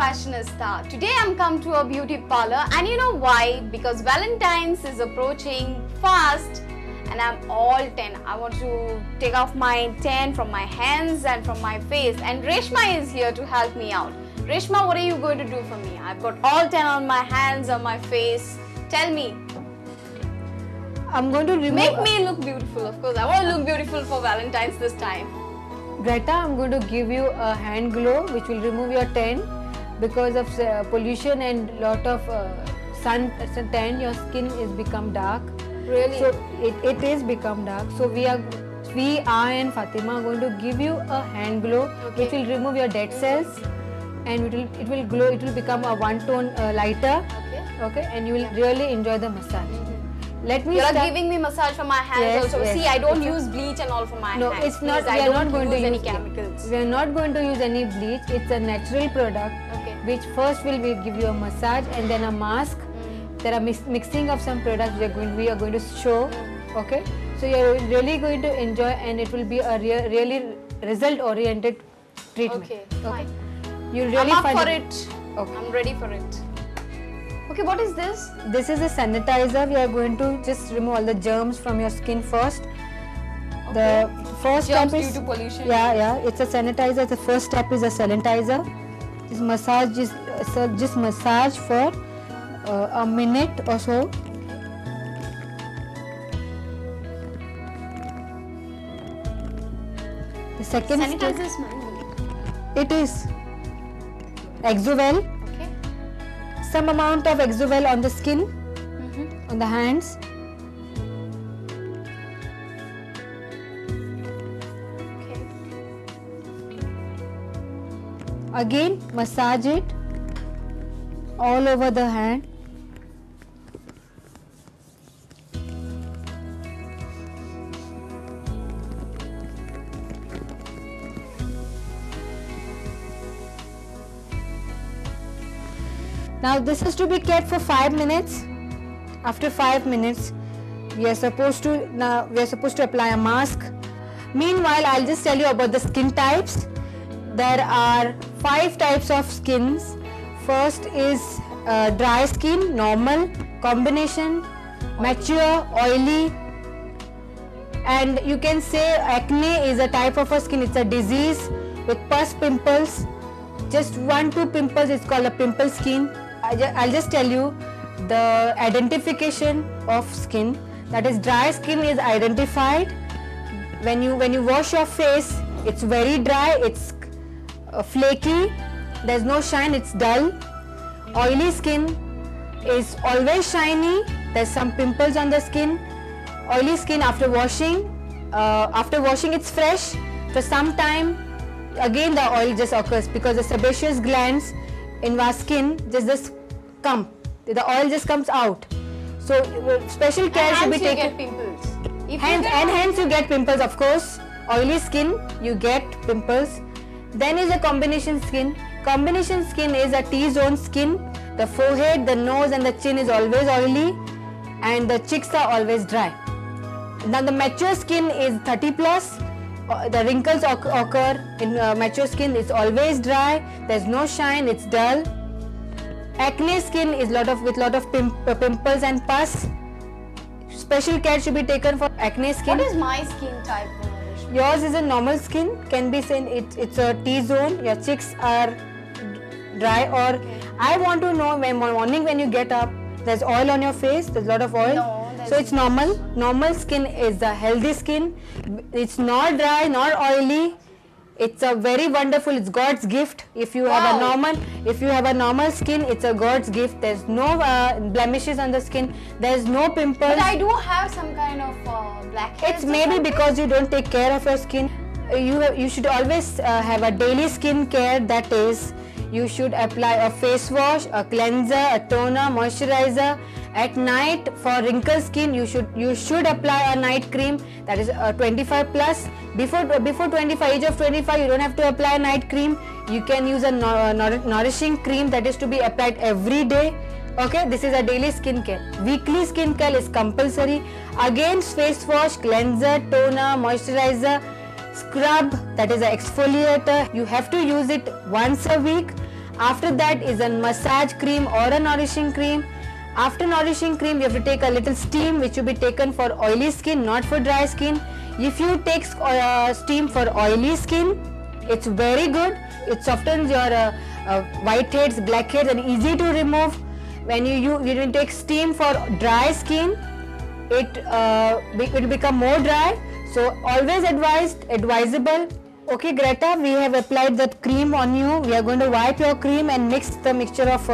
fashionista. Today I'm come to a beauty parlor, and you know why? Because Valentine's is approaching fast and I'm all tan. I want to take off my tan from my hands and from my face, and Reshma is here to help me out. Reshma, what are you going to do for me? I've got all tan on my hands, on my face. Tell me. I'm going to remove... Make me look beautiful, of course. I want to look beautiful for Valentine's this time. Greta, I'm going to give you a hand glow which will remove your tan. Because of pollution and lot of sun tan, your skin is become dark. Really? So it is become dark. So I and Fatima are going to give you a hand glow which will remove your dead cells, and it will glow. It will become a one tone lighter. Okay, and you will really enjoy the massage. Let me You're giving me massage for my hands also. Yes. See, I don't use bleach and all for my hands. No, it's not. I don't use any chemicals. We are not going to use any bleach. It's a natural product which first will give you a massage and then a mask. There are mixing of some products we are going to show. Okay, so you are really going to enjoy, and it will be a really result oriented treatment. Okay, fine. You'll really I'm up find for it. Okay. I'm ready for it. Okay, what is this? This is a sanitizer. We are going to just remove all the germs from your skin first. The first germs step is due to pollution. Yeah. It's a sanitizer. The first step is a sanitizer. Just massage for a minute or so. The second step. Sanitizer smell. It is Exovel. Some amount of Exovel on the skin, on the hands. Again, massage it all over the hand. Now this is to be kept for 5 minutes. After 5 minutes, we are supposed to apply a mask. Meanwhile, I'll just tell you about the skin types. There are 5 types of skins. First is dry skin, normal, combination, mature, oily, and you can say acne is a type of a skin. It's a disease with pus, pimples. Just 1-2 pimples is called a pimple skin. I'll just tell you the identification of skin. That is, dry skin is identified when you wash your face. It's very dry. It's flaky. There's no shine. It's dull. Oily skin is always shiny. There's some pimples on the skin. Oily skin after washing it's fresh. For some time, again the oil just occurs because the sebaceous glands in our skin just come. The oil just comes out. So special care should be taken. Hence you get pimples, of course. Oily skin, you get pimples. Then is a combination skin. Combination skin is a T-zone skin. The forehead, the nose and the chin is always oily, and the cheeks are always dry. Now the mature skin is 30 plus. The wrinkles occur in mature skin. It's always dry. There's no shine. It's dull. Acne skin is with lot of pimples and pus. Special care should be taken for acne skin. What is my skin type? Yours is a normal skin. Can be seen. It's a T-zone. Your cheeks are dry, or I want to know when morning when you get up, there's oil on your face. There's a lot of oil. No, so it's normal. Normal skin is the healthy skin. It's not dry, not oily. It's a very wonderful. It's God's gift. If you have a normal skin, it's a God's gift. There's no blemishes on the skin. There's no pimples. But I do have some kind of blackheads. It's maybe because you don't take care of your skin. You should always have a daily skin care. That is, you should apply a face wash, a cleanser, a toner, moisturizer. At night, for wrinkled skin, you should apply a night cream. That is 25 plus. Before age of 25, you don't have to apply a night cream. You can use a nourishing cream that is to be applied every day. Okay, this is a daily skin care. Weekly skin care is compulsory. Again, face wash, cleanser, toner, moisturizer, scrub, that is an exfoliator. You have to use it once a week. After that is a massage cream or a nourishing cream. After nourishing cream, you have to take a little steam, which will be taken for oily skin, not for dry skin. If you take steam for oily skin, it's very good. It softens your whiteheads, blackheads, and easy to remove. When you take steam for dry skin, it will become more dry. So always advisable. Okay, Greta, we have applied that cream on you. We are going to wipe your cream and mix the mixture of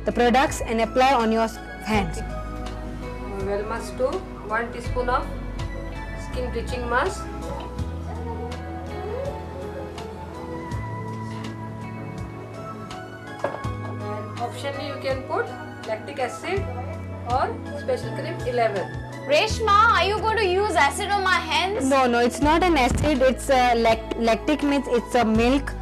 the products and apply on your hands. Well mask 2, 1 teaspoon of skin bleaching mask. And optionally you can put lactic acid or special cream 11. Reshma, are you going to use acid on my hands? No, it's not an acid. It's lactic means it's a milk.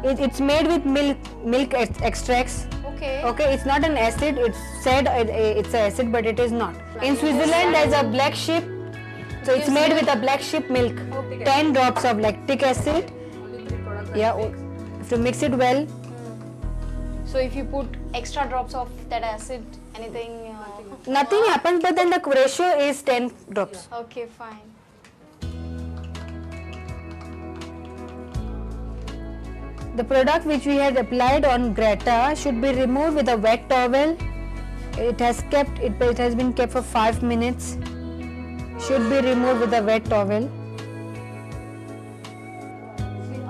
It's made with milk extracts. Okay. Okay, it's not an acid. It's said it's an acid, but it is not. In Switzerland, there's a black sheep. So it's made with a black sheep milk. 10 drops of lactic acid. Only 3 products. Yeah, you have to mix it well. So if you put extra drops of that acid, anything? Nothing happens, but then the ratio is 10 drops. Okay, fine. The product which we had applied on Greta should be removed with a wet towel. It has been kept for 5 minutes. Should be removed with a wet towel.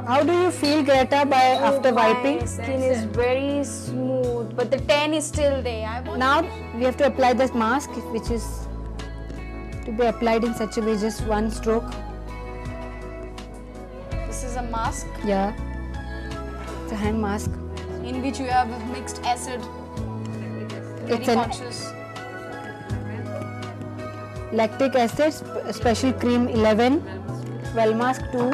How do you feel, Greta, after wiping? My skin is very smooth, but the tan is still there. Now we have to apply this mask, which is to be applied in such a way, just one stroke. This is a mask Yeah, it's a hand mask. in which you have mixed acid. Very It's an conscious. lactic acid, special cream 11, well mask 2.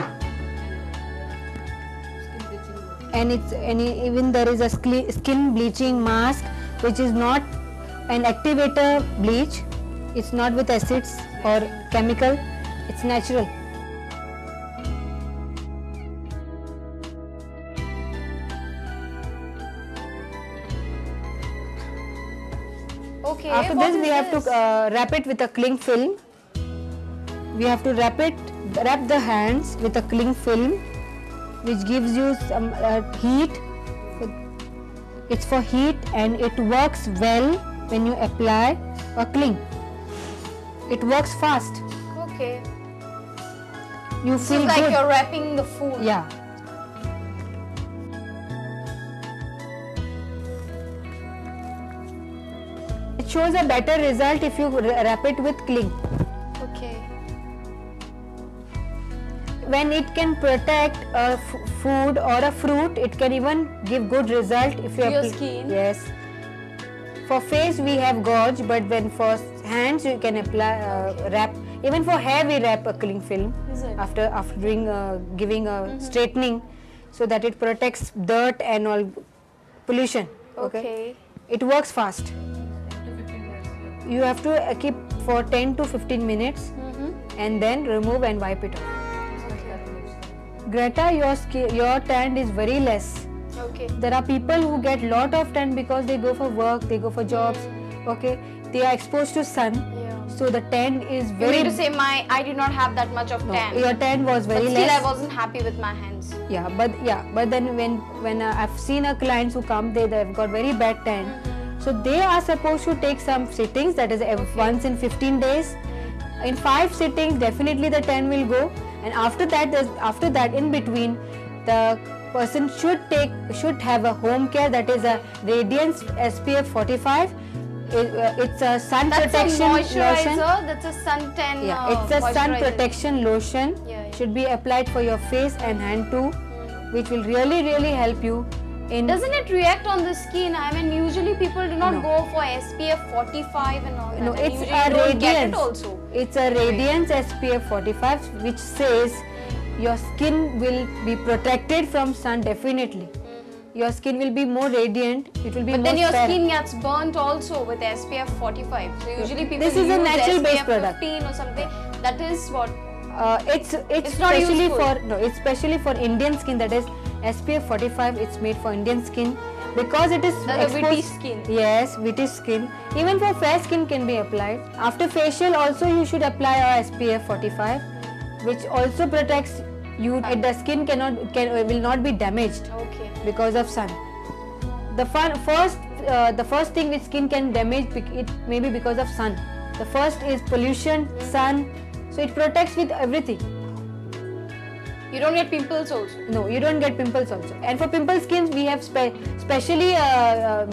And even there is a skin bleaching mask, which is not an activator bleach. It's not with acids or chemical. It's natural. Okay. After what this, is we have to wrap it with a cling film. We have to wrap the hands with a cling film, which gives you some heat. It's for heat, and it works well when you apply a cling. It works fast. Okay. You So feel like good. you're wrapping the food. Yeah. It shows a better result if you wrap it with cling. Okay. When it can protect a food or a fruit, it can even give good result if you To your apply- skin? Yes. For face we have gauze, but when for hands you can apply wrap. Even for hair we wrap a cling film Is it? after doing giving a straightening, so that it protects dirt and all pollution. Okay. It works fast. You have to keep for 10 to 15 minutes and then remove and wipe it off. Greta, your tan is very less. Okay. There are people who get lot of tan because they go for work, they go for jobs. Okay, they are exposed to sun, Yeah. so the tan is You very. mean to say I did not have that much of No, tan. your tan was very but still less. I wasn't happy with my hands. But then when I've seen clients who come, they've got very bad tan. So they are supposed to take some sittings, that is once in 15 days. In 5 sittings, definitely the tan will go. And after that, in between, the person should have a home care, that is a Radiance SPF 45. It's a sun That's a protection moisturizer. lotion. That's a suntan. Yeah, it's a sun moisturizer. protection lotion. Yeah. Should be applied for your face and hand too, which will really help you in. Doesn't it react on the skin? I mean, usually people do not No. go for SPF 45 and all that. No, and it's usually a you don't get it Radiance. also. It's a Radiance SPF 45, which says your skin will be protected from sun definitely. Your skin will be more radiant. It will be But more then your fair. skin gets burnt also with SPF 45. So usually people This is a use natural based SPF product. 15 or something. That is what. It's It's not specially useful. for it's specially for Indian skin, that is SPF 45. It's made for Indian skin because it is That's a witty skin. Yes, witty skin. Even for fair skin can be applied. After facial also you should apply a SPF 45, which also protects you. The skin will not be damaged Okay. because of sun. The first thing which skin can damage, it may be because of sun. The first is pollution, sun. So it protects with everything. You don't get pimples also. No, you don't get pimples also. And for pimple skins, we have specially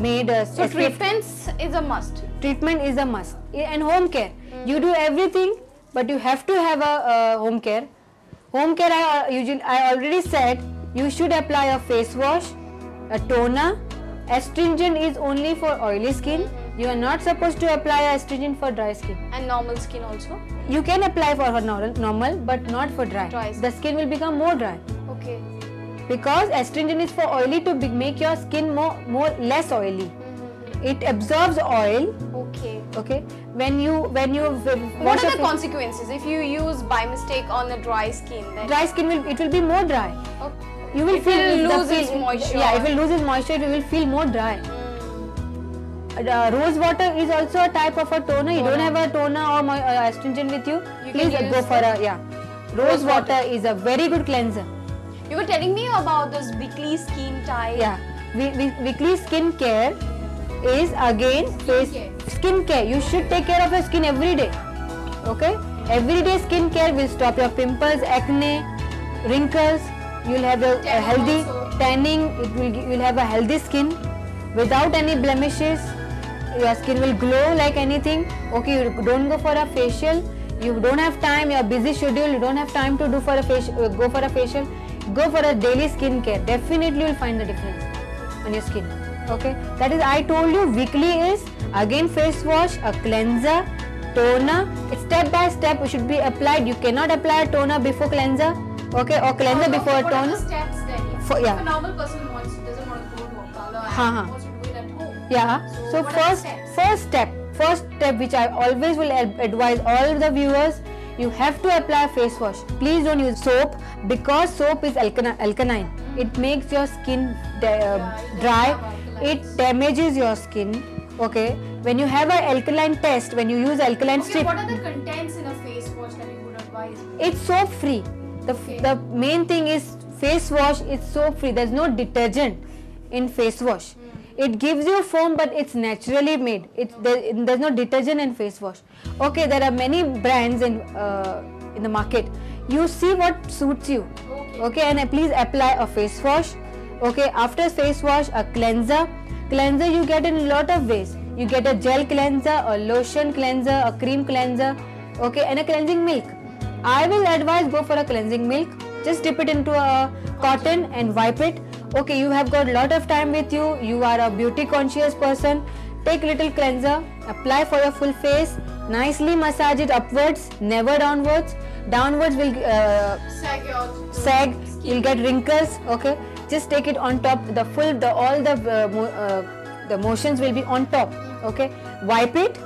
made So SPF. treatments is a must. Treatment is a must. And home care. You do everything, but you have to have a home care. Home care, I already said, you should apply a face wash, a toner. Astringent is only for oily skin. You are not supposed to apply astringent for dry skin. And normal skin also. You can apply for normal, but not for dry. Dry skin. The skin will become more dry. Okay. Because astringent is for oily to make your skin less oily. It absorbs oil. Okay. Okay. When you What wash are your the consequences if you use by mistake on the dry skin? Then dry skin will be more dry. Okay. You will It will the lose its moisture. Yeah, it will lose its moisture. It will feel more dry. Rose water is also a type of a toner. You don't have a toner or astringent with you. You Please can go use for a Rose water is a very good cleanser. You were telling me about this weekly skin type. Yeah, weekly skin care is again skin care. You should take care of your skin every day. Okay, everyday skin care will stop your pimples, acne, wrinkles. You'll have a healthy tanning. You'll have a healthy skin without any blemishes. Your skin will glow like anything. Okay, you don't go for a facial. You don't have time. Your busy schedule. You don't have time to go for a facial. Go for a daily skin care. Definitely, you'll find the difference on your skin. Okay, that is, I told you, weekly is again face wash, a cleanser, toner. It's step by step. It should be applied. You cannot apply a toner before cleanser. Okay, or cleanser before a What are toner. the steps then? If a normal person doesn't want to go to a parlor and wants to do it at home. Yeah. So what are the first step which I always will advise all the viewers, you have to apply face wash. Please don't use soap because soap is alkaline. It makes your skin dry. It damages your skin. Okay. When you have an alkaline test, when you use alkaline strip, What are the contents in a face wash that you would advise? it's soap free. The main thing is face wash is soap free. There's no detergent in face wash. It gives you foam, but it's naturally made. There's no detergent in face wash. Okay, there are many brands in the market. You see what suits you. Okay, and please apply a face wash. Okay, after face wash, a cleanser. Cleanser you get in a lot of ways. You get a gel cleanser, a lotion cleanser, a cream cleanser. Okay, and a cleansing milk. I will advise go for a cleansing milk. Just dip it into a cotton and wipe it. Okay, you have got a lot of time with you. You are a beauty conscious person. Take little cleanser, apply for your full face. Nicely massage it upwards, never downwards. Downwards will sag. You'll get wrinkles. Okay, just take it on top. All the motions will be on top. Okay, wipe it.